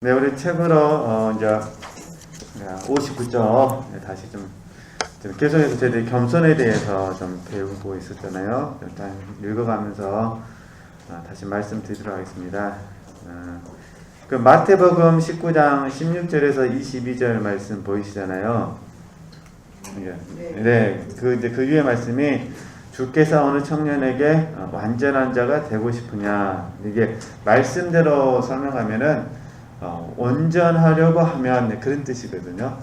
네, 우리 책으로 이제 59쪽 다시 좀 계속해서 저희들이 겸손에 대해서 좀 배우고 있었잖아요. 일단 읽어가면서 다시 말씀드리도록 하겠습니다. 그 마태복음 19장 16절에서 22절 말씀 보이시잖아요. 네, 그 위에 말씀이 주께서 어느 청년에게 완전한 자가 되고 싶으냐, 이게 말씀대로 설명하면은 온전하려고 하면 그런 뜻이거든요.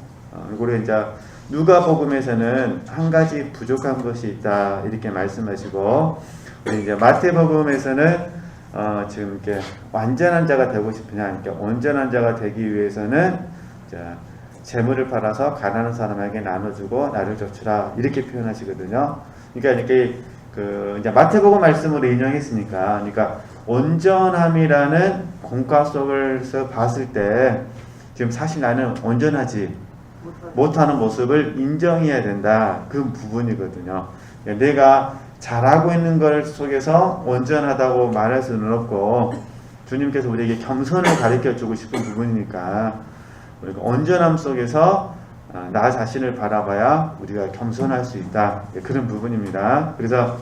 그리고 이제 누가복음에서는 한 가지 부족한 것이 있다 이렇게 말씀하시고, 이제 마태복음에서는 지금 이렇게 완전한 자가 되고 싶으냐, 그러니까 온전한 자가 되기 위해서는 재물을 팔아서 가난한 사람에게 나눠주고 나를 좇으라 이렇게 표현하시거든요. 그러니까 이렇게 이제 마태복음 말씀으로 인용했으니까, 그러니까 온전함이라는 공과 속에서 봤을 때 지금 사실 나는 온전하지 못하는 모습을 인정해야 된다, 그 부분이거든요. 내가 잘하고 있는 것 속에서 온전하다고 말할 수는 없고, 주님께서 우리에게 겸손을 가르쳐 주고 싶은 부분이니까 우리가 온전함 속에서 나 자신을 바라봐야 우리가 겸손할 수 있다, 그런 부분입니다. 그래서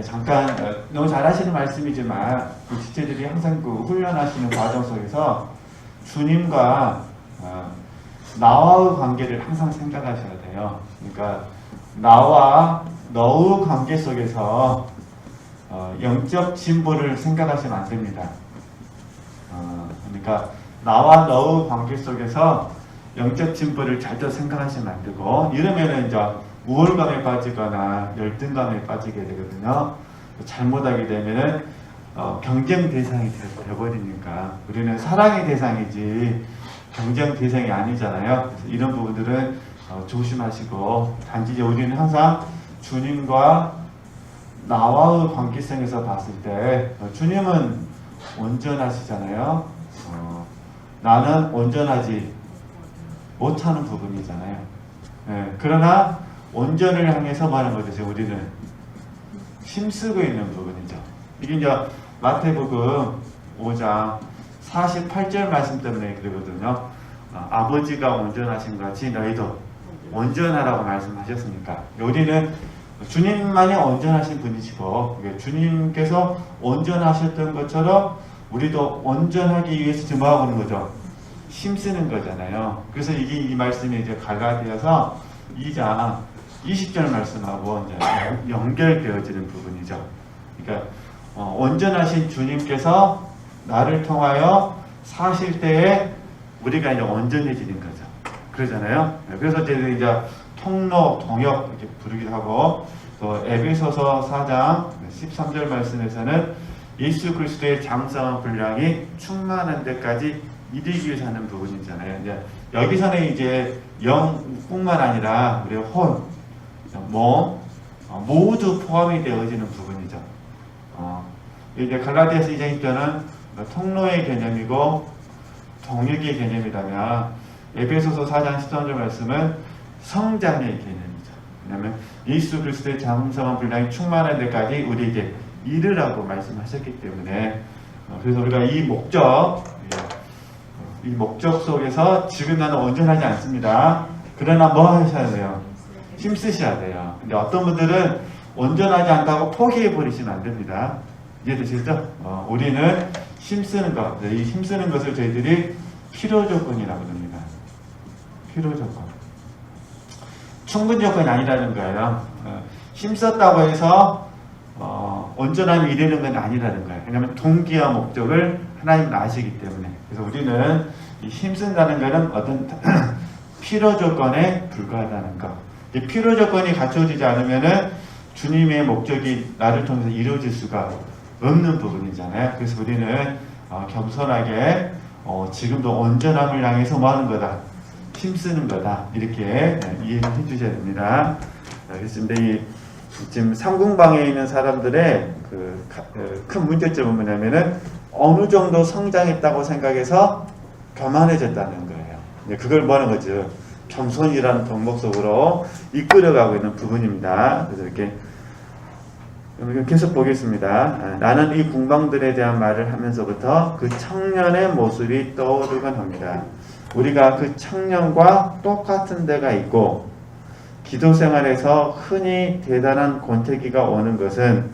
잠깐 너무 잘하시는 말씀이지만 지체들이 항상 훈련하시는 과정 속에서 주님과 나와의 관계를 항상 생각하셔야 돼요. 그러니까 나와 너의 관계 속에서 영적 진보를 생각하시면 안 됩니다. 그러니까 나와 너의 관계 속에서 영적 진보를 절대 생각하시면 안 되고, 이러면은 이제 우월감에 빠지거나 열등감에 빠지게 되거든요. 잘못하게 되면은 경쟁 대상이 되어버리니까, 우리는 사랑의 대상이지 경쟁 대상이 아니잖아요. 그래서 이런 부분들은 조심하시고, 단지 우리는 항상 주님과 나와의 관계성에서 봤을 때 주님은 온전하시잖아요. 나는 온전하지 못하는 부분이잖아요. 그러나 온전을 향해서 말하는 거죠. 우리는 힘쓰고 있는 부분이죠. 이게 이제 마태복음 5장 48절 말씀 때문에 그러거든요. 아버지가 온전하신 것 같이 너희도 온전하라고 말씀하셨으니까, 우리는 주님만이 온전하신 분이시고, 주님께서 온전하셨던 것처럼 우리도 온전하기 위해서 지금 뭐 하고 있는 거죠? 힘쓰는 거잖아요. 그래서 이 말씀이 이제 갈라디아서 2장 20절 말씀하고 이제 연결되어지는 부분이죠. 그러니까 온전하신 주님께서 나를 통하여 사실 때에 우리가 이제 온전해지는 거죠. 그러잖아요. 그래서 저희들이 이제 통로, 동역 이렇게 부르기도 하고, 또 에베소서 4장 13절 말씀에서는 예수 그리스도의 장성한 분량이 충만한 데까지 이르기 위해서 하는 부분이잖아요. 이제 여기서는 이제 영뿐만 아니라 우리 혼, 몸 모두 포함이 되어지는 부분이죠. 이제 갈라디아서 2장 1절은 통로의 개념이고 동역의 개념이라면, 에베소서 4장 13절 말씀은 성장의 개념이죠. 왜냐하면 예수 그리스도의 장성한 분량이 충만한 데까지 우리에게 이르라고 말씀하셨기 때문에, 그래서 우리가 이 목적 속에서 지금 나는 온전하지 않습니다. 그러나 뭐 하셔야 돼요? 힘쓰셔야 돼요. 근데 어떤 분들은 온전하지 않다고 포기해 버리시면 안 됩니다. 이해되시죠? 우리는 힘쓰는 것, 이 힘쓰는 것을 저희들이 필요 조건이라고 합니다. 필요 조건. 충분 조건이 아니라는 거예요. 힘썼다고 해서 온전함이 이르는 건 아니라는 거예요. 왜냐하면 동기와 목적을 하나님은 아시기 때문에. 그래서 우리는 이 힘쓴다는 것은 어떤 필요 조건에 불과하다는 것. 이 필요 조건이 갖춰지지 않으면은 주님의 목적이 나를 통해서 이루어질 수가 없는 부분이잖아요. 그래서 우리는 겸손하게 지금도 온전함을 향해서 뭐 하는 거다? 힘쓰는 거다. 이렇게 이해를 해주셔야 됩니다. 그렇습니다. 지금 상궁방에 있는 사람들의 큰 문제점은 뭐냐면은 어느 정도 성장했다고 생각해서 교만해졌다는 거예요. 그걸 뭐 하는 거죠? 겸손이라는 덕목 속으로 이끌어가고 있는 부분입니다. 그래서 이렇게 계속 보겠습니다. 나는 이 궁방들에 대한 말을 하면서부터 그 청년의 모습이 떠오르곤 합니다. 우리가 그 청년과 똑같은 데가 있고 기도 생활에서 흔히 대단한 권태기가 오는 것은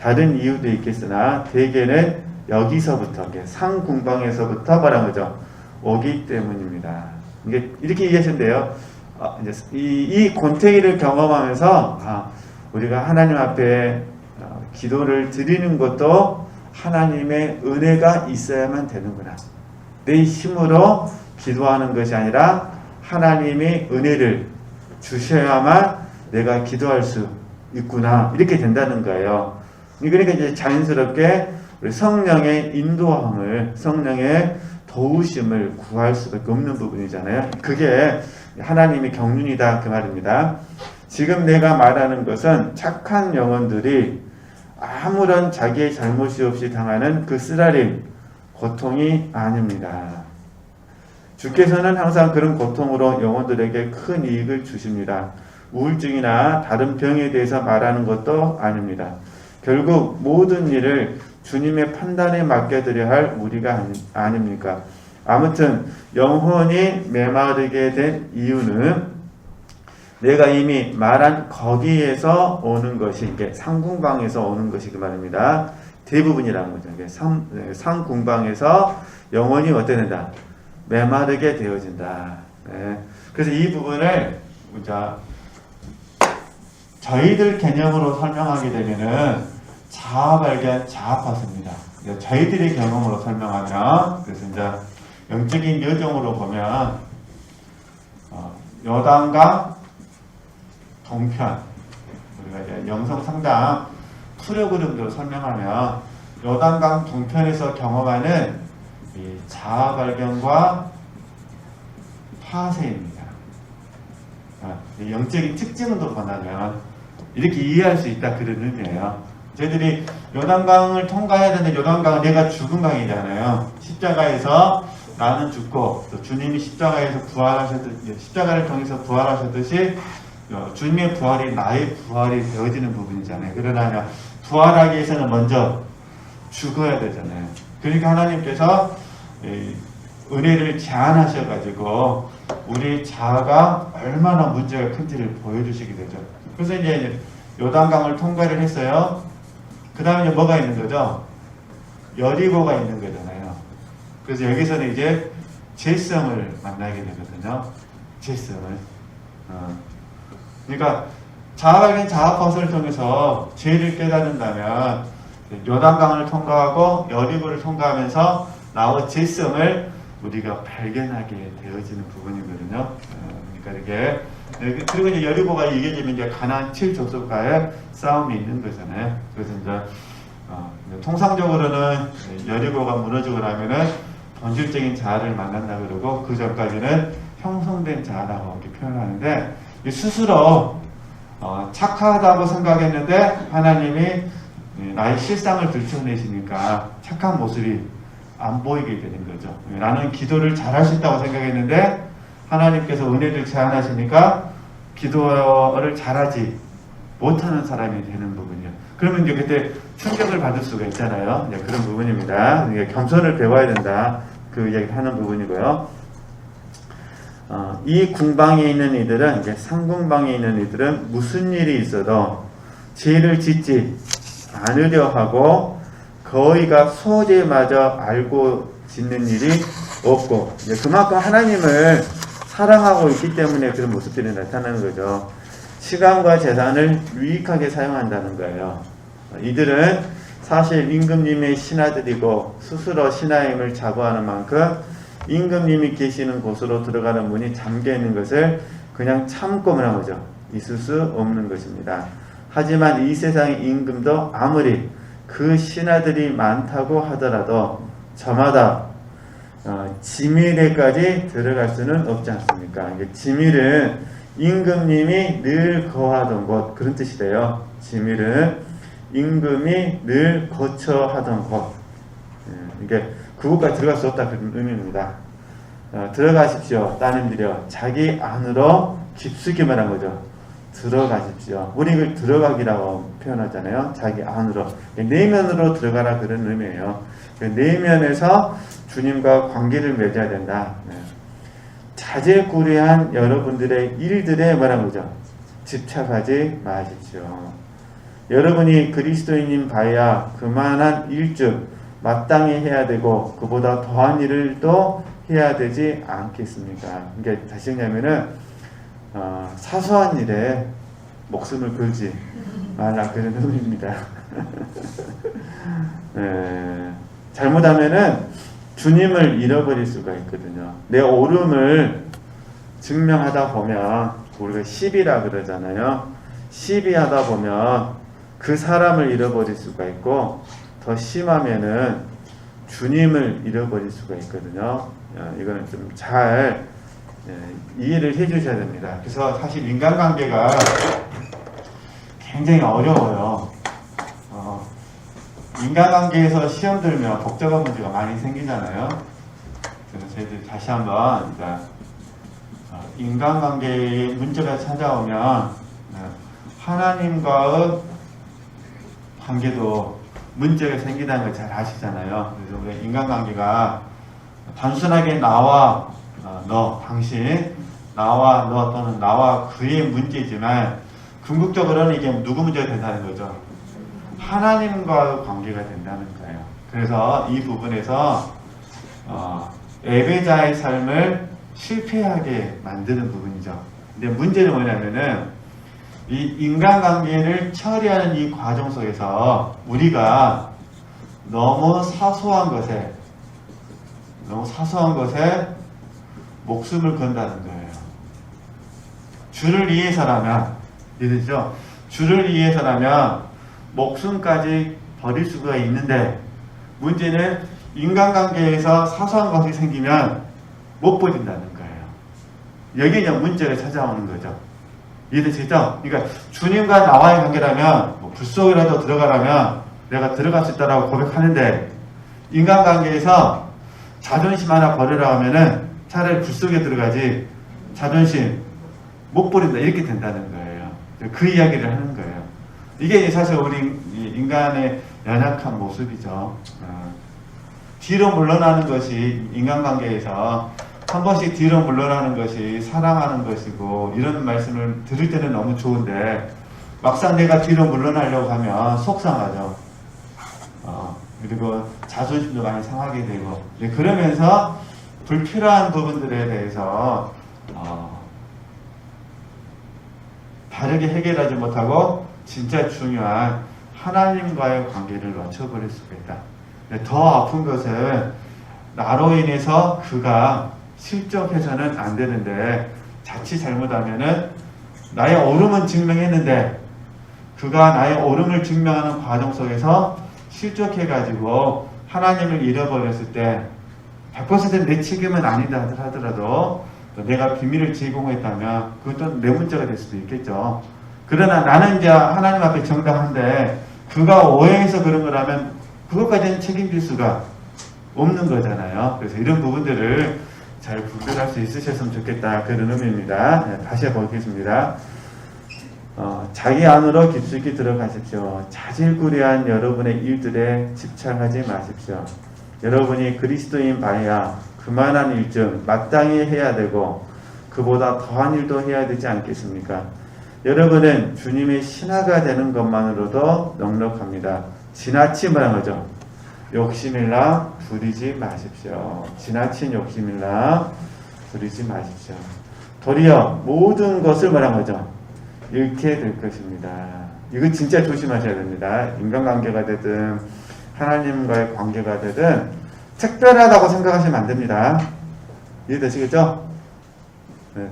다른 이유도 있겠으나 대개는 여기서부터 상궁방에서부터 뭐라는 거죠? 오기 때문입니다. 이게 이렇게 이해하시면 돼요. 이제 이 권태기를 경험하면서 우리가 하나님 앞에 기도를 드리는 것도 하나님의 은혜가 있어야만 되는구나. 내 힘으로 기도하는 것이 아니라 하나님의 은혜를 주셔야만 내가 기도할 수 있구나. 이렇게 된다는 거예요. 그러니까 이제 자연스럽게 우리 성령의 인도함을, 성령의 도우심을 구할 수밖에 없는 부분이잖아요. 그게 하나님의 경륜이다 그 말입니다. 지금 내가 말하는 것은 착한 영혼들이 아무런 자기의 잘못이 없이 당하는 그 쓰라림, 고통이 아닙니다. 주께서는 항상 그런 고통으로 영혼들에게 큰 이익을 주십니다. 우울증이나 다른 병에 대해서 말하는 것도 아닙니다. 결국 모든 일을 주님의 판단에 맡겨드려야 할 우리가 아닙니까? 아무튼 영혼이 메마르게 된 이유는 내가 이미 말한 거기에서 오는 것이, 이게 상궁방에서 오는 것이 그 말입니다. 대부분이라는 거죠. 이게 상궁방에서 영혼이 어떻게 된다? 메마르게 되어진다. 네. 그래서 이 부분을 저희들 개념으로 설명하게 되면은 자아발견, 자아파습니다. 저희들의 경험으로 설명하면, 그래서 이제 영적인 여정으로 보면 여담과 동편, 우리가 이제 영성 상담 프로그램으로 설명하면 여담강 동편에서 경험하는 이 자아 발견과 파세입니다. 영적인 특징으로 본다면 이렇게 이해할 수 있다 그런 의미예요. 저희들이 요단강을 통과해야 되는데 요단강은 내가 죽은 강이잖아요. 십자가에서 나는 죽고 또 주님이 십자가에서 부활하셨듯이, 십자가를 통해서 부활하셨듯이 주님의 부활이 나의 부활이 되어지는 부분이잖아요. 그러나 부활하기 위해서는 먼저 죽어야 되잖아요. 그러니까 하나님께서 은혜를 제한하셔가지고 우리 자아가 얼마나 문제가 큰지를 보여주시게 되죠. 그래서 이제 요단강을 통과를 했어요. 그 다음에 이제 뭐가 있는 거죠? 여리고가 있는 거잖아요. 그래서 여기서는 이제 죄성을 만나게 되거든요. 죄성을. 그러니까 자아발견, 자아파서를 통해서 죄를 깨닫는다면 요단강을 통과하고 여리고를 통과하면서 나의 죄성을 우리가 발견하게 되어지는 부분이거든요. 그러니까 이게 그리고 이제 여리고가 이겨지면 이제 가나안 7족속과의 싸움이 있는 거잖아요. 그래서 이제 통상적으로는 여리고가 무너지고 나면은 본질적인 자아를 만난다 그러고 그 전까지는 형성된 자아라고 이렇게 표현하는데 스스로 착하다고 생각했는데 하나님이 나의 실상을 들춰내시니까 착한 모습이 안 보이게 되는 거죠. 나는 기도를 잘할 수 있다고 생각했는데 하나님께서 은혜를 제한하시니까 기도를 잘하지 못하는 사람이 되는 부분이에요. 그러면 이제 그때 충격을 받을 수가 있잖아요. 이제 그런 부분입니다. 겸손을 배워야 된다. 그 이야기를 하는 부분이고요. 이 궁방에 있는 이들은, 이제 상궁방에 있는 이들은 무슨 일이 있어도 죄를 짓지 않으려 하고 거의가 소재마저 알고 짓는 일이 없고, 이제 그만큼 하나님을 사랑하고 있기 때문에 그런 모습들이 나타나는 거죠. 시간과 재산을 유익하게 사용한다는 거예요. 이들은 사실 임금님의 신하들이고 스스로 신하임을 자부하는 만큼 임금님이 계시는 곳으로 들어가는 문이 잠겨 있는 것을 그냥 참고만 한 거죠. 있을 수 없는 것입니다. 하지만 이 세상의 임금도 아무리 그 신하들이 많다고 하더라도 저마다 지밀에까지 들어갈 수는 없지 않습니까? 지밀은 임금님이 늘 거하던 곳, 그런 뜻이래요. 지밀은 임금이 늘 거처하던 곳. 이게 그곳까지 들어갈 수 없다 그런 의미입니다. 들어가십시오 따님들이여. 자기 안으로 깊숙이 말한 거죠. 들어가십시오. 우리 이걸 들어가기라고 표현하잖아요. 자기 안으로. 내면으로 들어가라 그런 의미예요. 내면에서 주님과 관계를 맺어야 된다. 자질구레한 여러분들의 일들에 뭐라고 그러죠? 집착하지 마십시오. 여러분이 그리스도인인 바야 그만한 일즉 마땅히 해야 되고 그보다 더한 일을 또 해야 되지 않겠습니까? 그러니까 다시 얘기하면은 사소한 일에 목숨을 걸지 말라 그런 의미입니다. 잘못하면은 주님을 잃어버릴 수가 있거든요. 내 옳음을 증명하다 보면 우리가 시비라 그러잖아요. 시비하다 보면 그 사람을 잃어버릴 수가 있고 더 심하면은 주님을 잃어버릴 수가 있거든요. 이거는 좀 잘 이해를 해 주셔야 됩니다. 그래서 사실 인간관계가 굉장히 어려워요. 인간관계에서 시험 들면 복잡한 문제가 많이 생기잖아요. 그래서 저희들 다시 한번 인간관계에 문제가 찾아오면 하나님과의 관계도 문제가 생기다는 걸 잘 아시잖아요. 그래서 우리 인간관계가 단순하게 나와 너, 당신, 나와 너 또는 나와 그의 문제지만 궁극적으로는 이게 누구 문제가 된다는 거죠? 하나님과의 관계가 된다는 거예요. 그래서 이 부분에서 예배자의 삶을 실패하게 만드는 부분이죠. 근데 문제는 뭐냐면은 이 인간관계를 처리하는 이 과정 속에서 우리가 너무 사소한 것에 목숨을 건다는 거예요. 주를 위해서라면, 이해되죠? 주를 위해서라면 목숨까지 버릴 수가 있는데 문제는 인간관계에서 사소한 것이 생기면 못 버린다는 거예요. 여기에 이제 문제가 찾아오는 거죠. 이해되시죠? 그러니까 주님과 나와의 관계라면 불 속이라도 들어가라면 내가 들어갈 수 있다라고 고백하는데 인간관계에서 자존심 하나 버리라 하면은 차라리 불 속에 들어가지 자존심 못 버린다 이렇게 된다는 거예요. 그 이야기를 하는 거예요. 이게 사실 우리 인간의 연약한 모습이죠. 뒤로 물러나는 것이 인간관계에서 한 번씩 뒤로 물러나는 것이 사랑하는 것이고 이런 말씀을 들을 때는 너무 좋은데 막상 내가 뒤로 물러나려고 하면 속상하죠. 그리고 자존심도 많이 상하게 되고 그러면서 불필요한 부분들에 대해서 바르게 해결하지 못하고 진짜 중요한 하나님과의 관계를 놓쳐버릴 수가 있다. 더 아픈 것은 나로 인해서 그가 실족해서는 안 되는데 자칫 잘못하면은 나의 옳음은 증명했는데 그가 나의 옳음을 증명하는 과정 속에서 실족해가지고 하나님을 잃어버렸을 때 100% 내 책임은 아니다 하더라도 내가 비밀을 제공했다면 그것도 내 문제가 될 수도 있겠죠. 그러나 나는 이제 하나님 앞에 정당한데 그가 오해해서 그런 거라면 그것까지는 책임질 수가 없는 거잖아요. 그래서 이런 부분들을 잘 분별할 수 있으셨으면 좋겠다 그런 의미입니다. 다시 해보겠습니다. 자기 안으로 깊숙이 들어가십시오. 자질구레한 여러분의 일들에 집착하지 마십시오. 여러분이 그리스도인 바야 그만한 일쯤 마땅히 해야 되고 그보다 더한 일도 해야 되지 않겠습니까? 여러분은 주님의 신하가 되는 것만으로도 넉넉합니다. 지나친 말한 거죠. 욕심일라 부리지 마십시오. 지나친 욕심일라 부리지 마십시오. 도리어 모든 것을 말한 거죠. 잃게 될 것입니다. 이거 진짜 조심하셔야 됩니다. 인간관계가 되든 하나님과의 관계가 되든 특별하다고 생각하시면 안 됩니다. 이해되시겠죠? 네.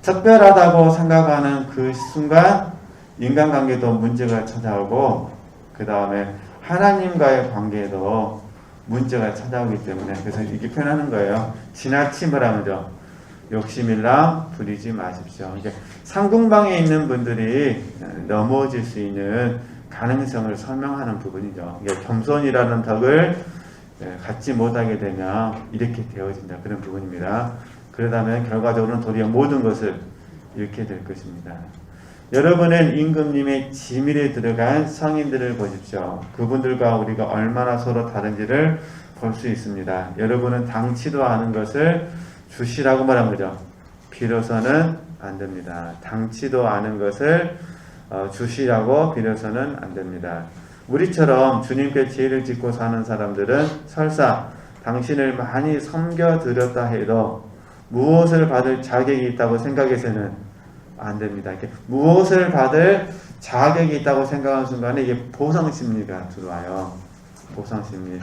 특별하다고 생각하는 그 순간 인간관계도 문제가 찾아오고 그 다음에 하나님과의 관계에도 문제가 찾아오기 때문에 그래서 이렇게 표현하는 거예요. 지나침을 하면요. 욕심일라 부리지 마십시오. 이게 상궁방에 있는 분들이 넘어질 수 있는 가능성을 설명하는 부분이죠. 이게 겸손이라는 덕을 갖지 못하게 되면 이렇게 되어진다. 그런 부분입니다. 그러다면 결과적으로는 도리어 모든 것을 이렇게 될 것입니다. 여러분은 임금님의 지밀에 들어간 성인들을 보십시오. 그분들과 우리가 얼마나 서로 다른지를 볼 수 있습니다. 여러분은 당치도 않은 것을 주시라고 말한 거죠. 빌어서는 안 됩니다. 당치도 않은 것을 주시라고 빌어서는 안 됩니다. 우리처럼 주님께 죄를 짓고 사는 사람들은 설사 당신을 많이 섬겨드렸다 해도 무엇을 받을 자격이 있다고 생각해서는 안 됩니다. 이렇게 무엇을 받을 자격이 있다고 생각하는 순간에 이게 보상심리가 들어와요. 보상심리.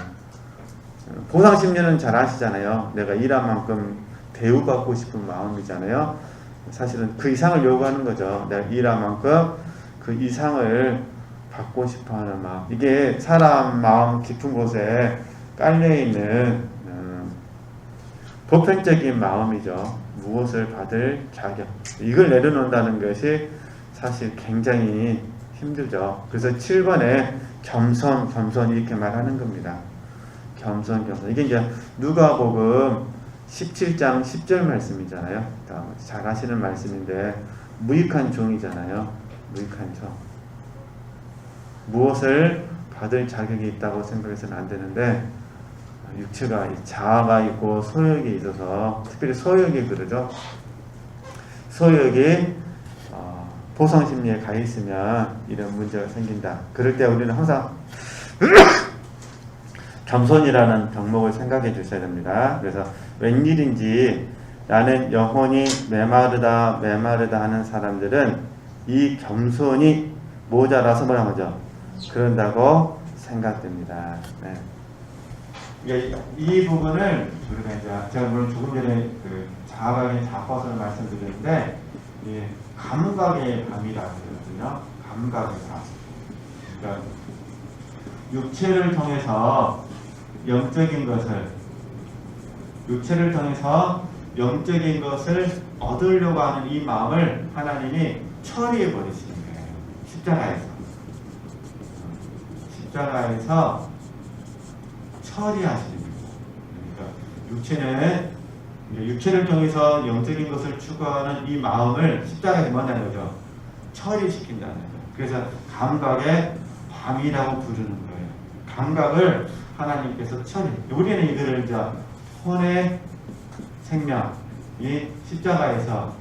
보상심리는 잘 아시잖아요. 내가 일한 만큼 대우받고 싶은 마음이잖아요. 사실은 그 이상을 요구하는 거죠. 내가 일한 만큼 그 이상을 받고 싶어하는 마음. 이게 사람 마음 깊은 곳에 깔려있는 보편적인 마음이죠. 무엇을 받을 자격. 이걸 내려놓는다는 것이 사실 굉장히 힘들죠. 그래서 7번에 겸손 이렇게 말하는 겁니다. 겸손. 이게 이제 누가복음 17장 10절 말씀이잖아요. 잘 아시는 말씀인데 무익한 종이잖아요. 무익한 종. 무엇을 받을 자격이 있다고 생각해서는 안 되는데 육체가 자아가 있고 소욕이 있어서 특별히 소욕이 그러죠. 소욕이 보상심리에 가 있으면 이런 문제가 생긴다. 그럴 때 우리는 항상 겸손이라는 덕목을 생각해 주셔야 됩니다. 그래서 웬일인지 나는 영혼이 메마르다 하는 사람들은 이 겸손이 모자라서 뭐라 하죠? 그런다고 생각됩니다. 네. 이 부분을 우리가 이제 제가 물론 조금 전에 그 자아박인 자화서를 말씀드렸는데 감각의 밤이라고 그러거든요. 감각의 밤. 그러니까 육체를 통해서 영적인 것을 얻으려고 하는 이 마음을 하나님이 처리해 버리시는 거예요. 십자가에서 처리하시는 거예요. 그러니까 육체를 통해서 영적인 것을 추구하는 이 마음을 십자가에서 뭐냐는 거죠. 처리시킨다는 거예요. 그래서 감각의 밤이라고 부르는 거예요. 감각을 하나님께서 처리. 우리는 이거를 이제 혼의 생명이 십자가에서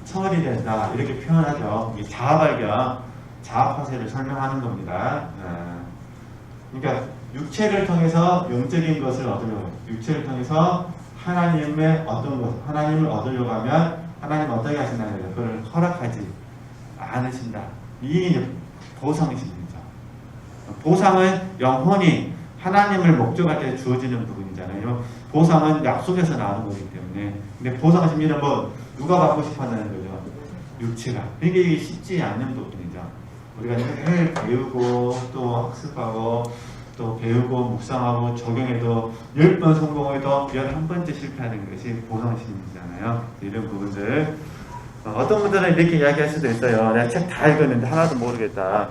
처리된다 이렇게 표현하죠. 이 자아발견, 자아파쇄를 설명하는 겁니다. 그러니까 육체를 통해서 영적인 것을 얻으려고, 육체를 통해서 하나님의 어떤 것, 하나님을 얻으려고 하면 하나님은 어떻게 하신다는 거예요? 그걸 허락하지 않으신다. 이 보상이십니다. 보상은 영혼이 하나님을 목적할 때 주어지는 부분이잖아요. 보상은 약속에서 나오는 거기 때문에. 근데 보상 심리는 누가 받고 싶어 한다는 거죠? 육체가. 이게 쉽지 않는 부분이죠. 우리가 늘 배우고 또 학습하고 또 배우고 묵상하고 적용해도 10번 성공해도 11번째 실패하는 것이 보상 심리잖아요. 이런 부분들. 어떤 분들은 이렇게 이야기할 수도 있어요. 내가 책 다 읽었는데 하나도 모르겠다.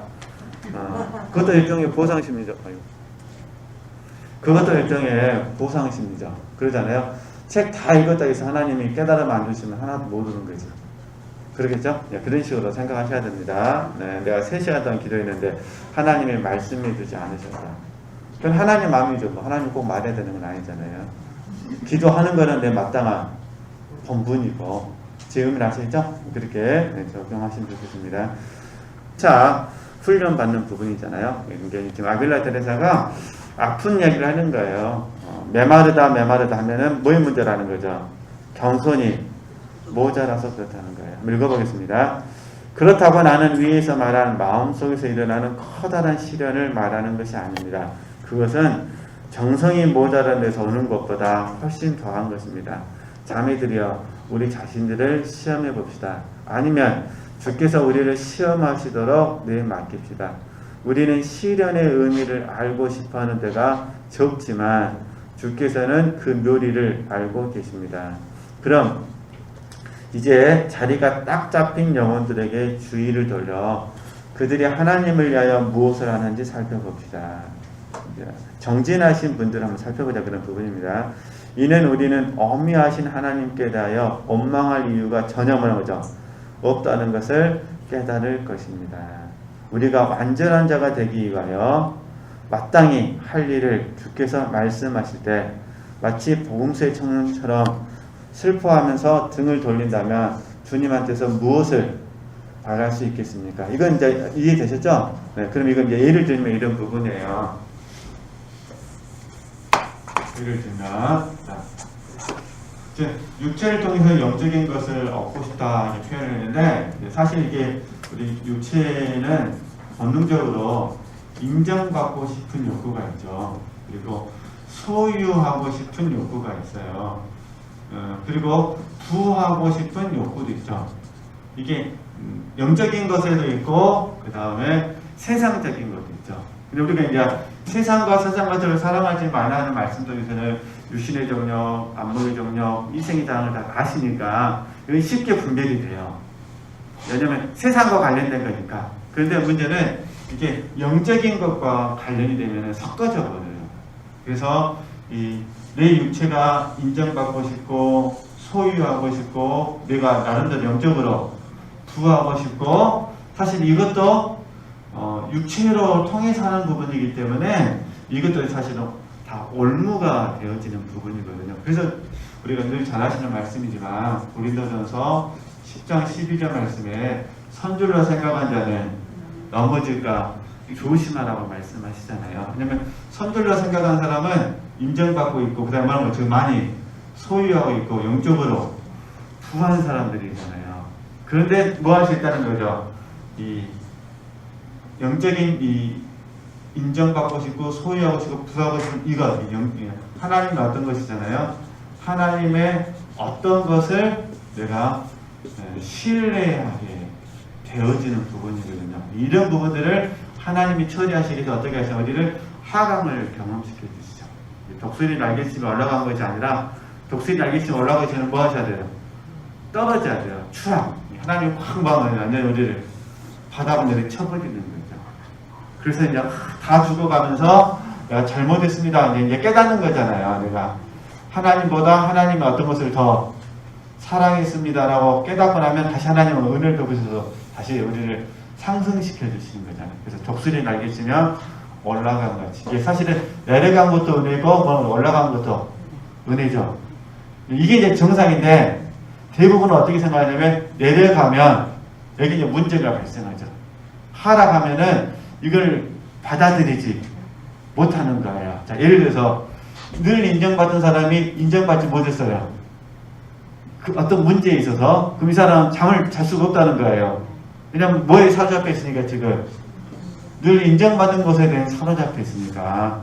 그것도 일종의 보상 심리죠. 그것도 일종의 보상 심리죠. 그러잖아요. 책 다 읽었다 해서 하나님이 깨달음 안 주시면 하나도 모르는 거죠. 그러겠죠? 네, 그런 식으로 생각하셔야 됩니다. 네, 내가 3시간 동안 기도했는데 하나님의 말씀해 주지 않으셨다. 그건 하나님 마음이죠. 하나님 꼭 말해야 되는 건 아니잖아요. 기도하는 거는 내 마땅한 본분이고 지음을 아시죠? 그렇게 적용하시면 좋겠습니다. 자, 훈련 받는 부분이잖아요. 지금 아빌라 테레사가 아픈 얘기를 하는 거예요. 메마르다 하면은 뭐의 문제라는 거죠? 겸손이 모자라서 그렇다는 거예요. 읽어보겠습니다. 그렇다고 나는 위에서 말한 마음속에서 일어나는 커다란 시련을 말하는 것이 아닙니다. 그것은 정성이 모자란 데서 오는 것보다 훨씬 더한 것입니다. 자매들이여 우리 자신들을 시험해 봅시다. 아니면 주께서 우리를 시험하시도록 내 맡깁시다. 우리는 시련의 의미를 알고 싶어하는 데가 적지만 주께서는 그 묘리를 알고 계십니다. 그럼 이제 자리가 딱 잡힌 영혼들에게 주의를 돌려 그들이 하나님을 위하여 무엇을 하는지 살펴봅시다. 정진하신 분들 한번 살펴보자 그런 부분입니다. 이는 우리는 엄미하신 하나님께 대하여 원망할 이유가 전혀 뭐죠? 없다는 것을 깨달을 것입니다. 우리가 완전한 자가 되기 위하여 마땅히 할 일을 주께서 말씀하실 때 마치 복음서의 청년처럼 슬퍼하면서 등을 돌린다면 주님한테서 무엇을 바랄 수 있겠습니까? 이건 이제 이해되셨죠? 네, 그럼 이건 이제 예를 들면 이런 부분이에요. 예를 들면, 육체를 통해서 영적인 것을 얻고 싶다 표현을 했는데, 사실 이게 우리 육체는 본능적으로 인정받고 싶은 욕구가 있죠. 그리고 소유하고 싶은 욕구가 있어요. 그리고 부하고 싶은 욕구도 있죠. 이게 영적인 것에도 있고 그 다음에 세상적인 것도 있죠. 근데 우리가 이제 세상과 세상 것들을 사랑하지 말라 하는 말씀 속에서는 유신의 정력, 안목의 정력, 이생의 장을 다 아시니까 이건 쉽게 분별이 돼요. 왜냐하면 세상과 관련된 거니까. 그런데 문제는 이게 영적인 것과 관련이 되면 섞어져 버려요. 그래서 내 육체가 인정받고 싶고 소유하고 싶고 내가 나름대로 영적으로 부하고 싶고 사실 이것도 육체로 통해서 하는 부분이기 때문에 이것도 사실은 다 올무가 되어지는 부분이거든요. 그래서 우리가 늘 잘 아시는 말씀이지만 고린도전서 10장 12절 말씀에 선줄로 생각한 자는 넘어질까 조심하라고 말씀하시잖아요. 왜냐면 선줄로 생각한 사람은 인정받고 있고 그 다음에 뭐죠? 많이 소유하고 있고 영적으로 부한 사람들이잖아요. 그런데 뭐 할 수 있다는 거죠? 이 영적인 인정받고 싶고 소유하고 싶고 부하고 싶은 이것 하나님의 어떤 것이잖아요. 하나님의 어떤 것을 내가 신뢰하게 되어지는 부분이거든요. 이런 부분들을 하나님이 처리하시기 위해서 어떻게 하시냐? 우리를 하강을 경험시켜 주시죠. 독수리 날개치며 올라간 것이 아니라 독수리 날개치며 올라가기 전에 뭐 하셔야 돼요? 떨어져야 돼요. 추락. 하나님이 확 마음을 완전히 우리를 바닥을 쳐버리는 거죠. 그래서 이제 다 죽어가면서 내가 잘못했습니다. 이제 깨닫는 거잖아요. 내가 하나님보다 하나님의 어떤 것을 더 사랑했습니다라고 깨닫고 나면 다시 하나님은 은혜를 베푸셔서 다시 우리를 상승시켜 주시는 거잖아요. 그래서 독수리 날개치면 올라간 거지. 이게 사실은 내려간 것도 은혜고 올라간 것도 은혜죠. 이게 이제 정상인데 대부분은 어떻게 생각하냐면 내려가면 여기 이제 문제가 발생하죠. 하락하면은 이걸 받아들이지 못하는 거예요. 자, 예를 들어서 늘 인정받던 사람이 인정받지 못했어요. 그 어떤 문제에 있어서 그럼 이 사람은 잠을 잘 수가 없다는 거예요. 왜냐면 뭐에 사로잡혀 있으니까 지금 늘 인정받은 것에 대해 사로잡혀 있으니까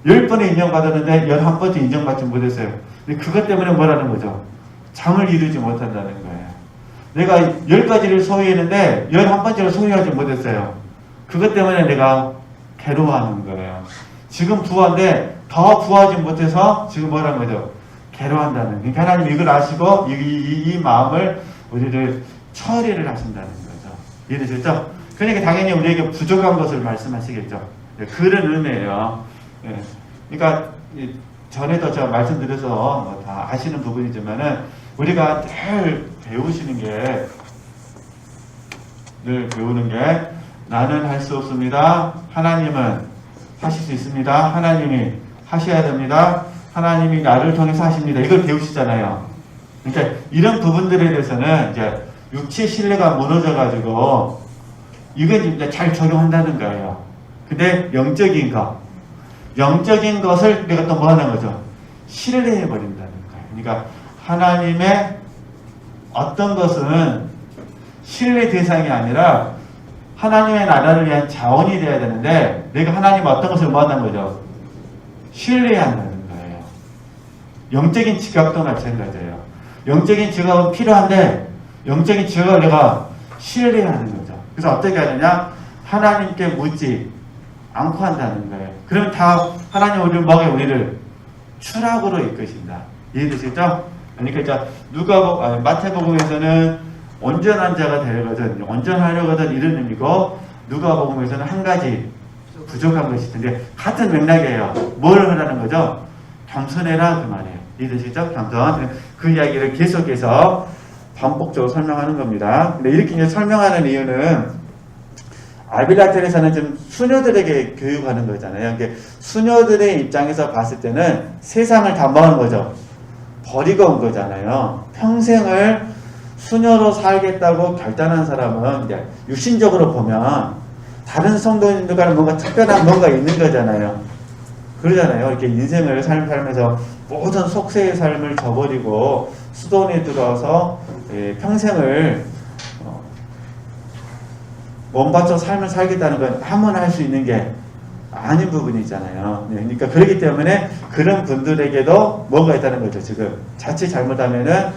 10번에 인정받았는데 11번째 인정받지 못했어요. 근데 그것 때문에 뭐라는 거죠? 잠을 이루지 못한다는 거예요. 내가 10가지를 소유했는데 11번째를 소유하지 못했어요. 그것 때문에 내가 괴로워하는 거예요. 지금 부한데 더 부하지 못해서 지금 뭐라는 거죠? 괴로워한다는. 그러니까 하나님 이걸 아시고 이 마음을 우리를 처리를 하신다는 거죠. 이해되셨죠? 그러니까 당연히 우리에게 부족한 것을 말씀하시겠죠. 그런 의미예요. 그러니까 전에도 제가 말씀드려서 뭐 다 아시는 부분이지만은 우리가 늘 배우는 게 나는 할 수 없습니다. 하나님은 하실 수 있습니다. 하나님이 하셔야 됩니다. 하나님이 나를 통해서 하십니다. 이걸 배우시잖아요. 그러니까 이런 부분들에 대해서는 이제 육체 신뢰가 무너져가지고 이건 이제 잘 적용한다는 거예요. 근데 영적인 것을 내가 또 뭐 하는 거죠? 신뢰해버린다는 거예요. 그러니까 하나님의 어떤 것은 신뢰 대상이 아니라 하나님의 나라를 위한 자원이 되어야 되는데 내가 하나님 어떤 것을 뭐 한다는 거죠? 신뢰해야 한다는 거예요. 영적인 지각도 마찬가지예요. 영적인 지각은 필요한데 영적인 지각을 내가 신뢰해야 하는 거죠. 그래서 어떻게 하느냐? 하나님께 묻지 않고 한다는 거예요. 그럼 다 하나님 우리를 추락으로 이끄신다. 이해되시죠? 그러니까 이제 마태복음에서는 온전한 자가 되려거든, 온전하려거든 이런 의미고 누가복음에서는 한 가지 부족한 것이 텐데 같은 맥락이에요. 뭘 하라는 거죠? 겸손해라 그 말이에요. 이해되시죠? 겸손. 그 이야기를 계속해서 반복적으로 설명하는 겁니다. 근데 이렇게 이제 설명하는 이유는 아빌라 테레사는 좀 수녀들에게 교육하는 거잖아요. 그러니까 수녀들의 입장에서 봤을 때는 세상을 다 먹은 거죠. 버리고 온 거잖아요. 평생을 수녀로 살겠다고 결단한 사람은 이제 육신적으로 보면 다른 성도님들과는 뭔가 특별한 뭔가 있는 거잖아요. 그러잖아요. 이렇게 인생을 살면서 모든 속세의 삶을 저버리고 수도원에 들어와서 평생을 몸바쳐 삶을 살겠다는 건 아무나 할 수 있는 게 아닌 부분이 있잖아요. 그러니까 그렇기 때문에 그런 분들에게도 뭐가 있다는 거죠. 지금 자칫 잘못하면은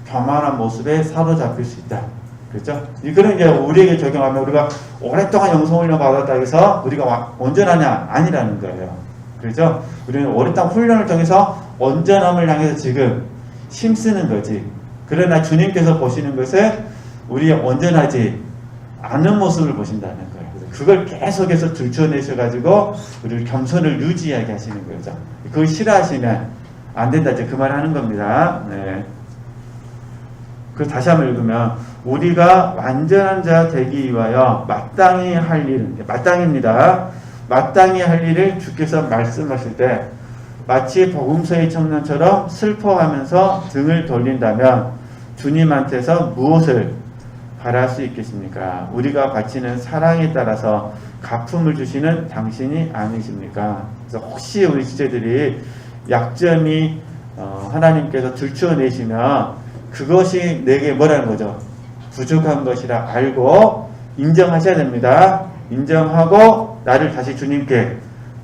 교만한 모습에 사로잡힐 수 있다. 그렇죠? 이거는 이제 우리에게 적용하면 우리가 오랫동안 영성훈련 받았다고 해서 우리가 온전하냐? 아니라는 거예요. 그렇죠? 우리는 오랫동안 훈련을 통해서 온전함을 향해서 지금 힘쓰는 거지. 그러나 주님께서 보시는 것은 우리의 온전하지 않은 모습을 보신다는 거예요. 그걸 계속해서 들춰내셔가지고 우리를 겸손을 유지하게 하시는 거죠. 그걸 싫어하시면 안 된다. 이제 그 말 하는 겁니다. 네. 그 다시 한번 읽으면 우리가 완전한 자 되기 위하여 마땅히 할 일은 마땅입니다. 마땅히 할 일을 주께서 말씀하실 때 마치 복음서의 청년처럼 슬퍼하면서 등을 돌린다면 주님한테서 무엇을 바랄 수 있겠습니까? 우리가 바치는 사랑에 따라서 갚음을 주시는 당신이 아니십니까? 그래서 혹시 우리 지체들이 약점이 하나님께서 들추어내시면 그것이 내게 뭐라는 거죠? 부족한 것이라 알고 인정하셔야 됩니다. 인정하고 나를 다시 주님께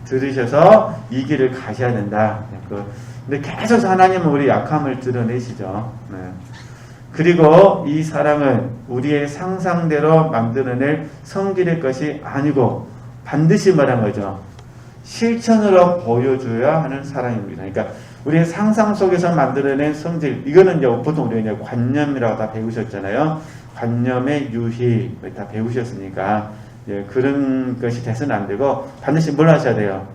들으셔서 이 길을 가셔야 된다. 근데 계속 하나님은 우리 약함을 드러내시죠. 네. 그리고 이 사랑은 우리의 상상대로 만들어낼 성질의 것이 아니고 반드시 말한 거죠. 실천으로 보여줘야 하는 사랑입니다. 그러니까 우리의 상상 속에서 만들어낸 성질, 이거는 이제 보통 우리가 이제 관념이라고 다 배우셨잖아요. 관념의 유희 다 배우셨으니까 그런 것이 돼서는 안 되고 반드시 뭘 하셔야 돼요?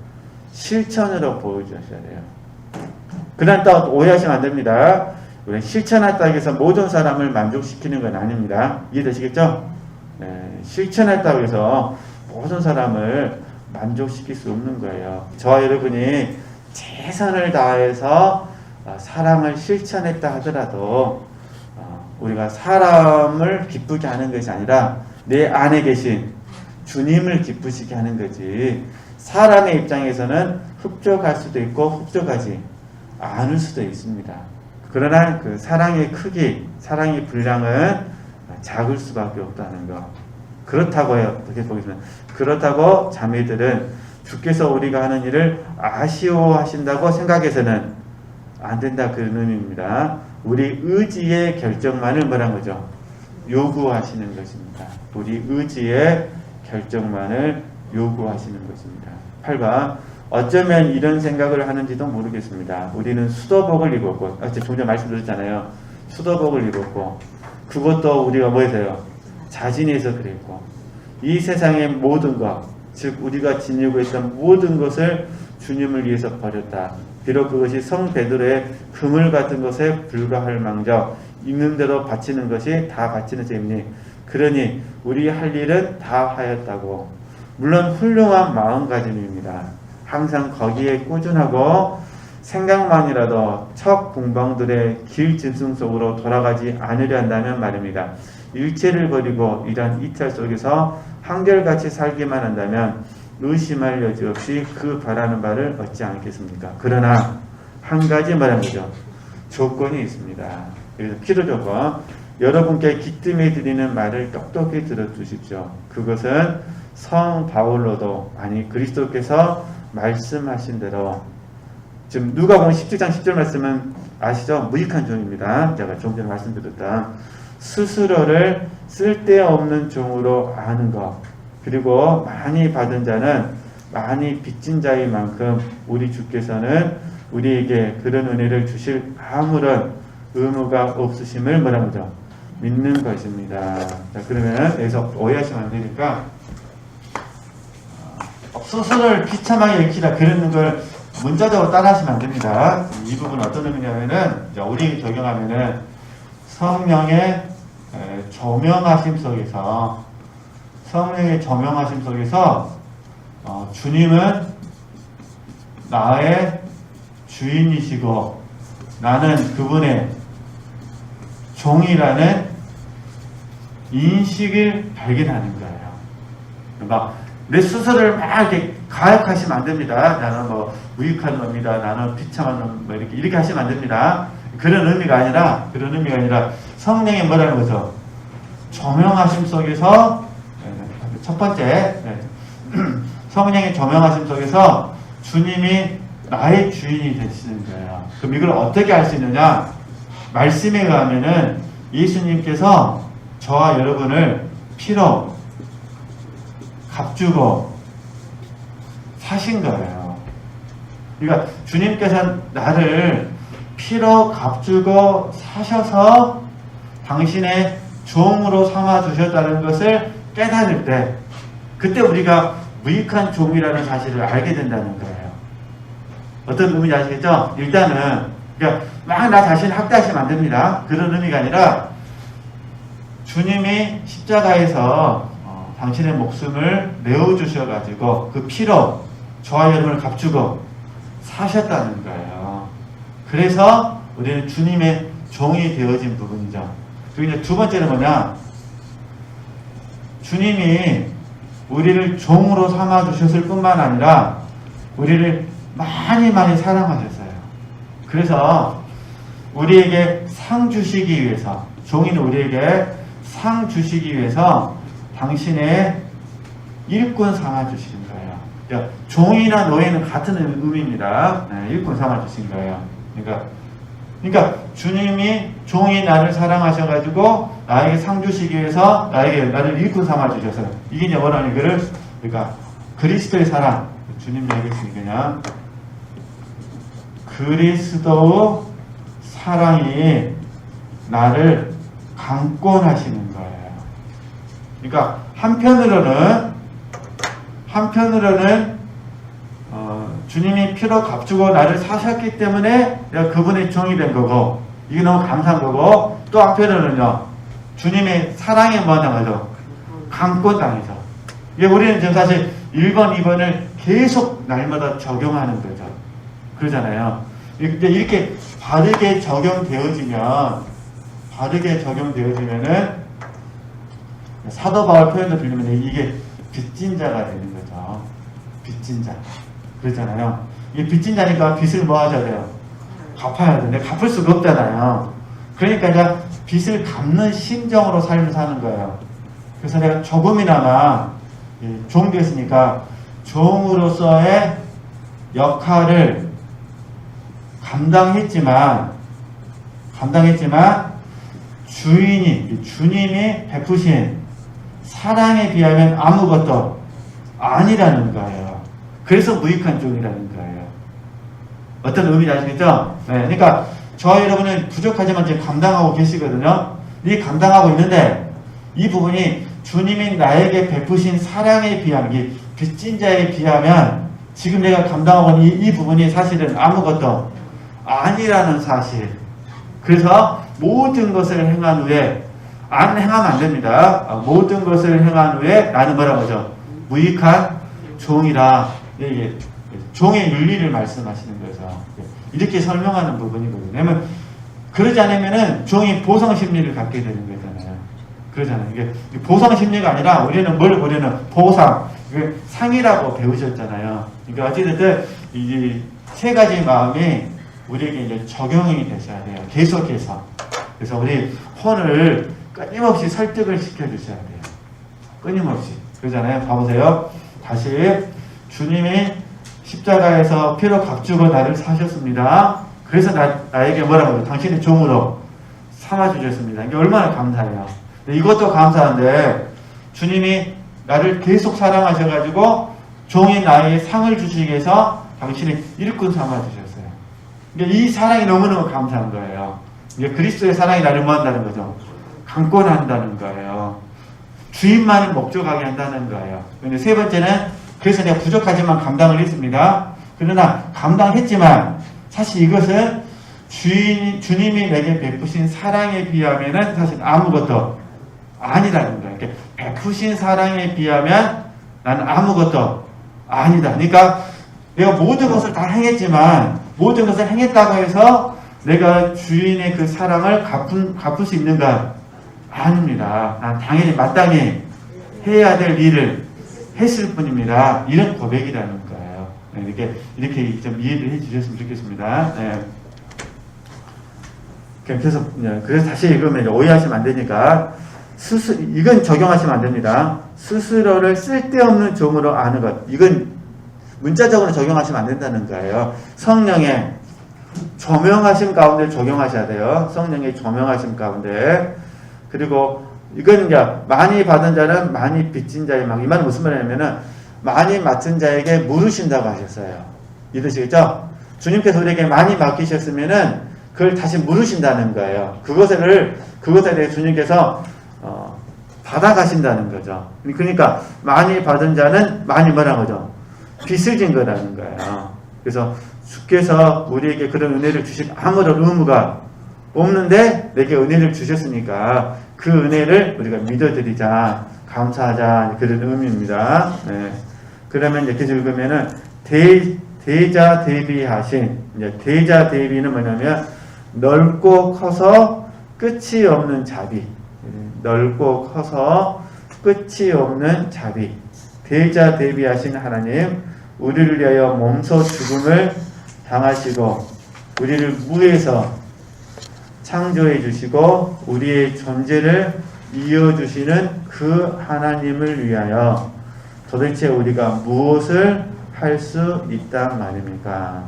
실천으로 보여주셔야 돼요. 그날 또 오해하시면 안 됩니다. 우리 실천했다고 해서 모든 사람을 만족시키는 건 아닙니다. 이해되시겠죠? 네, 실천했다고 해서 모든 사람을 만족시킬 수 없는 거예요. 저와 여러분이 최선을 다해서 사랑을 실천했다 하더라도 우리가 사람을 기쁘게 하는 것이 아니라 내 안에 계신 주님을 기쁘시게 하는 거지. 사람의 입장에서는 흡족할 수도 있고 흡족하지 않을 수도 있습니다. 그러나 그 사랑의 크기, 사랑의 분량은 작을 수밖에 없다는 거. 그렇다고요. 어떻게 보겠습니다. 그렇다고 자매들은 주께서 우리가 하는 일을 아쉬워하신다고 생각해서는 안 된다. 그런 의미입니다. 우리 의지의 결정만을 뭐란 거죠? 요구하시는 것입니다. 우리 의지의 결정만을 요구하시는 것입니다. 8번. 어쩌면 이런 생각을 하는지도 모르겠습니다. 우리는 수도복을 입었고, 좀 전에 말씀드렸잖아요. 수도복을 입었고, 그것도 우리가 뭐해서요? 자진해서 그랬고, 이 세상의 모든 것, 즉 우리가 지니고 있던 모든 것을 주님을 위해서 버렸다. 비록 그것이 성 베드로의 그물 같은 것에 불과할 망정, 있는 대로 바치는 것이 다 바치는 셈이니, 그러니 우리 할 일은 다 하였다고. 물론 훌륭한 마음가짐입니다. 항상 거기에 꾸준하고 생각만이라도 첫 공방들의 길 짐승 속으로 돌아가지 않으려 한다면 말입니다. 일체를 버리고 이러한 이탈 속에서 한결같이 살기만 한다면 의심할 여지 없이 그 바라는 바를 얻지 않겠습니까? 그러나 한 가지 말하는 거죠. 조건이 있습니다. 그래서 필요 조건. 여러분께 기뜸에 드리는 말을 똑똑히 들어주십시오. 그것은 성 바울로도 아니 그리스도께서 말씀하신 대로 지금 누가복음 17장 10절 말씀은 아시죠? 무익한 종입니다. 제가 좀 전에 말씀드렸다. 스스로를 쓸데없는 종으로 아는 것, 그리고 많이 받은 자는 많이 빚진 자인 만큼 우리 주께서는 우리에게 그런 은혜를 주실 아무런 의무가 없으심을 뭐라고 하죠? 믿는 것입니다. 자, 그러면 여기서 오해하시면 안 되니까 스스로를 비참하게 일으키라 그런 걸 문자적으로 따라하시면 안 됩니다. 이 부분 어떤 의미냐면은 우리 적용하면은 성령의 조명하심 속에서 주님은 나의 주인이시고 나는 그분의 종이라는 인식을 발견하는 거예요. 막 내 스스로를 막 이렇게 가역하시면 안 됩니다. 나는 뭐 무익한 놈이다. 나는 비참한 놈, 뭐 이렇게 하시면 안 됩니다. 그런 의미가 아니라 성령의 뭐라는 거죠? 조명하심 속에서 첫 번째 성령의 조명하심 속에서 주님이 나의 주인이 되시는 거예요. 그럼 이걸 어떻게 알 수 있느냐? 말씀에 의하면은 예수님께서 저와 여러분을 피로 값주고 사신 거예요. 그러니까 주님께서 나를 피로 값주고 사셔서 당신의 종으로 삼아 주셨다는 것을 깨달을 때 그때 우리가 무익한 종이라는 사실을 알게 된다는 거예요. 어떤 의미인지 아시겠죠? 일단은 그러니까 막 나 자신을 학대하시면 안 됩니다. 그런 의미가 아니라 주님이 십자가에서 당신의 목숨을 내어주셔가지고 그 피로 저와 여러분을 값주고 사셨다는 거예요. 그래서 우리는 주님의 종이 되어진 부분이죠. 그리고 이제 두 번째는 뭐냐? 주님이 우리를 종으로 삼아주셨을 뿐만 아니라 우리를 많이 사랑하셨어요. 그래서 우리에게 상 주시기 위해서 종이는 우리에게 상 주시기 위해서 당신의 일꾼 삼아 주신 거예요. 그러니까 종이나 노예는 같은 의미입니다. 일꾼 삼아 주신 거예요. 그러니까 주님이 종이 나를 사랑하셔가지고 나에게 상 주시기 위해서 나를 일꾼 삼아 주셔서 이게 이제 뭐라는 거를 그러니까 그리스도의 사랑 주님 얘기했으니 그냥 그리스도의 사랑이 나를 강권하시는 거예요. 그러니까 한편으로는 주님이 피로 값주고 나를 사셨기 때문에 내가 그분의 종이 된 거고 이게 너무 감사한 거고 또 한편으로는요 주님의 사랑에 뭐하죠? 강권당해서 이게 우리는 지금 사실 1번, 2번을 계속 날마다 적용하는 거죠. 그러잖아요. 이렇게 바르게 적용되어지면은 사도 바울 표현도 들리면 이게 빚진 자가 되는 거죠. 빚진 자. 그러잖아요. 이게 빚진 자니까 빚을 뭐 하셔야 돼요? 갚아야 되는데 갚을 수가 없잖아요. 그러니까 이제 빚을 갚는 심정으로 삶을 사는 거예요. 그래서 내가 조금이나마 종 됐으니까 종으로서의 역할을 감당했지만 주님이 베푸신 사랑에 비하면 아무것도 아니라는 거예요. 그래서 무익한 종이라는 거예요. 어떤 의미인지 아시겠죠? 네, 그러니까 저와 여러분은 부족하지만 지금 감당하고 계시거든요. 이 감당하고 있는데 이 부분이 주님이 나에게 베푸신 사랑에 비하면 이 빚진 자에 비하면 지금 내가 감당하고 있는 이 부분이 사실은 아무것도 아니라는 사실. 그래서 모든 것을 행한 후에 행하면 안 됩니다. 모든 것을 행한 후에 나는 뭐라고 하죠? 무익한 종이라. 종의 윤리를 말씀하시는 거죠. 이렇게 설명하는 부분이거든요. 왜냐면 그러지 않으면은 종이 보상 심리를 갖게 되는 거잖아요. 그러잖아요. 이게 보상 심리가 아니라 우리는 뭘 보려는 보상, 상이라고 배우셨잖아요. 그러니까 어찌됐든 이 세 가지 마음이 우리에게 이제 적용이 되셔야 돼요. 계속해서. 그래서 우리 혼을 끊임없이 설득을 시켜주셔야 돼요. 끊임없이. 그러잖아요. 봐보세요. 다시 주님이 십자가에서 피로 값주고 나를 사셨습니다. 그래서 나에게 뭐라고 해요? 당신의 종으로 삼아주셨습니다. 이게 얼마나 감사해요. 이것도 감사한데 주님이 나를 계속 사랑하셔가지고 종인 나에게 상을 주시기 위해서 당신의 일꾼 삼아주셨어요. 그러니까 이 사랑이 너무너무 감사한 거예요. 이게 그리스도의 사랑이 나를 뭐 한다는 거죠? 강권한다는 거예요. 주인만을 목적하게 한다는 거예요. 근데 세 번째는 그래서 내가 부족하지만 감당을 했습니다. 그러나 감당했지만 사실 이것은 주님이 내게 베푸신 사랑에 비하면은 사실 아무것도 아니라는 거예요. 이렇게 베푸신 사랑에 비하면 나는 아무것도 아니다. 그러니까 내가 모든 것을 다 행했지만 모든 것을 행했다고 해서 내가 주인의 그 사랑을 갚을 수 있는가? 아닙니다. 난 당연히 마땅히 해야 될 일을 했을 뿐입니다. 이런 고백이라는 거예요. 네, 이렇게 좀 이해를 해 주셨으면 좋겠습니다. 네. 그래서 다시 읽으면 오해하시면 안 되니까 이건 적용하시면 안 됩니다. 스스로를 쓸데없는 종으로 아는 것. 이건 문자적으로 적용하시면 안 된다는 거예요. 성령의 조명하심 가운데 적용하셔야 돼요. 성령의 조명하심 가운데. 그리고 이건 이제 많이 받은 자는 많이 빚진 자의 막. 이 말은 무슨 말이냐면은 많이 맡은 자에게 물으신다고 하셨어요. 믿으시겠죠? 주님께서 우리에게 많이 맡기셨으면은 그걸 다시 물으신다는 거예요. 그것에 대해 주님께서 받아가신다는 거죠. 그러니까 많이 받은 자는 많이 뭐라는 거죠? 빚을 진 거라는 거예요. 그래서 주께서 우리에게 그런 은혜를 주실 아무런 의무가 없는데 내게 은혜를 주셨으니까 그 은혜를 우리가 믿어드리자, 감사하자, 그런 의미입니다. 네. 그러면 이제 계속 읽으면은 대자 대비하신, 이제 대자 대비는 뭐냐면 넓고 커서 끝이 없는 자비. 넓고 커서 끝이 없는 자비. 대자 대비하신 하나님, 우리를 위하여 몸소 죽음을 당하시고 우리를 무에서 창조해 주시고 우리의 존재를 이어주시는 그 하나님을 위하여 도대체 우리가 무엇을 할 수 있단 말입니까?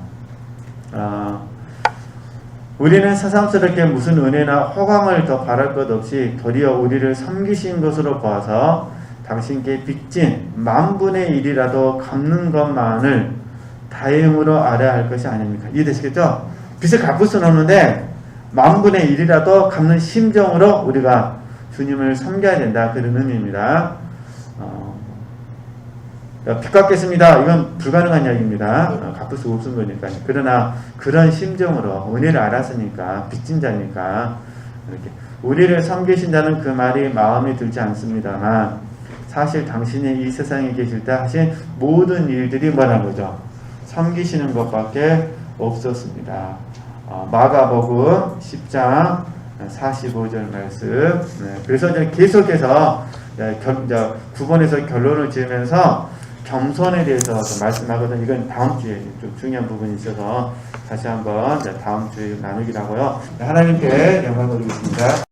우리는 새삼스럽게 무슨 은혜나 호강을 더 바랄 것 없이 도리어 우리를 섬기신 것으로 보아서 당신께 빚진 10,000분의 1이라도 갚는 것만을 다행으로 알아야 할 것이 아닙니까? 이해되시겠죠? 빚을 갚을 수는 없는데 10,000분의 1이라도 갚는 심정으로 우리가 주님을 섬겨야 된다. 그런 의미입니다. 빚 갚겠습니다. 이건 불가능한 이야기입니다. 갚을 수 없은 거니까. 그러나 그런 심정으로 은혜를 알았으니까 빚진 자니까 이렇게 우리를 섬기신다는 그 말이 마음에 들지 않습니다만 사실 당신이 이 세상에 계실 때 하신 모든 일들이 뭐라는 거죠? 섬기시는 것밖에 없었습니다. 마가복음 10장 45절 말씀. 그래서 이제 계속해서 9번에서 결론을 지으면서 겸손에 대해서 말씀하거든요. 이건 다음 주에 좀 중요한 부분이 있어서 다시 한번 다음 주에 나누기로 하고요. 하나님께 영광 돌리겠습니다.